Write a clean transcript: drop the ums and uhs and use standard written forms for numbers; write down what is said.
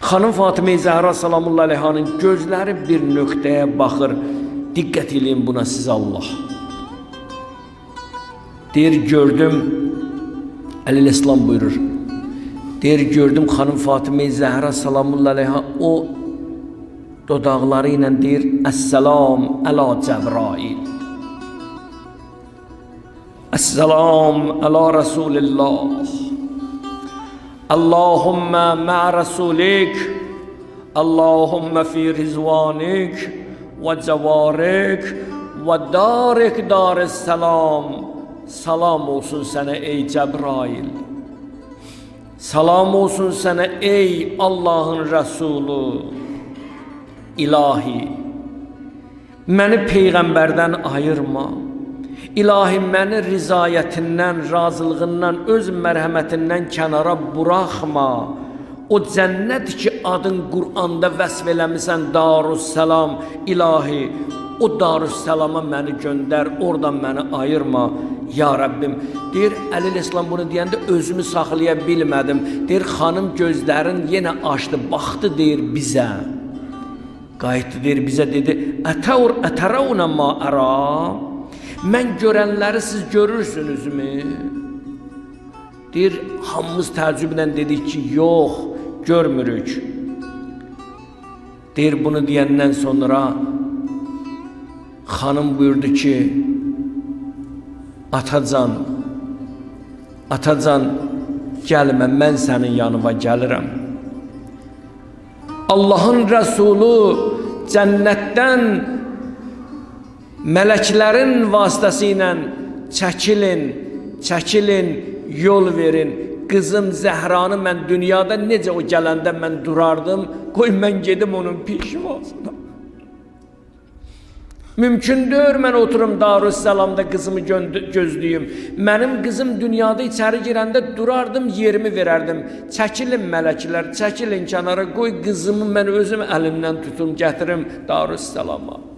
Xanım Fatimə-i Zəhra salamullahi aleyhanın gözləri bir nöqtəyə baxır. Diqqət eləyin buna siz Allah. Deyir gördüm, Əleyhisselam buyurur. Deyir gördüm xanım Fatimə-i Zəhra salamullahi aleyha o dodaqları ilə deyir Əssalam əla Cəbrail. Əssalam əla Rasulillah. Allahümme ma'a rasulik. Allahümme fi rizvanik ve cevarik ve darik daris selam. Salam olsun sana ey Cebrail. Salam olsun sana ey Allah'ın Resulü. İlahi, məni Peyğəmbərdən ayırma. İlahi, məni rizayətindən, razılığından, öz mərhəmətindən kənara buraxma. O cənnət ki adın Qur'anda vəsf eləmisən Darüssalam. İlahi, o Darüssalama məni göndər, oradan məni ayırma. Ya Rəbbim, deyir Əleyhisselam bunu deyəndə özümü saxlaya bilmədim. Deyir xanım gözlərin yenə açdı, baxdı deyir bizə. Qayıtdı deyir bizə dedi, ətəravnə ma əra. Mən görənləri siz görürsünüzmü? Deyir, hamımız təəccüblə dedik ki, yox, görmürük. Deyir, bunu deyəndən sonra xanım buyurdu ki, Atacan, gəlmə, mən sənin yanıma gəlirəm. Allahın Rəsulü cənnətdən mələklərin vasitəsilə çəkilin, yol verin. Qızım Zəhranı mən dünyada necə o gələndə mən durardım, qoy mən gedim onun pişvasına. Mümkündür mən oturum Darüssalamda qızımı gözləyim. Mənim qızım dünyada içəri girəndə durardım, yerimi verərdim. Çəkilin mələklər, çəkilin kənara, qoy qızımı mən özüm əlimdən tutum, gətirim Darüssalama.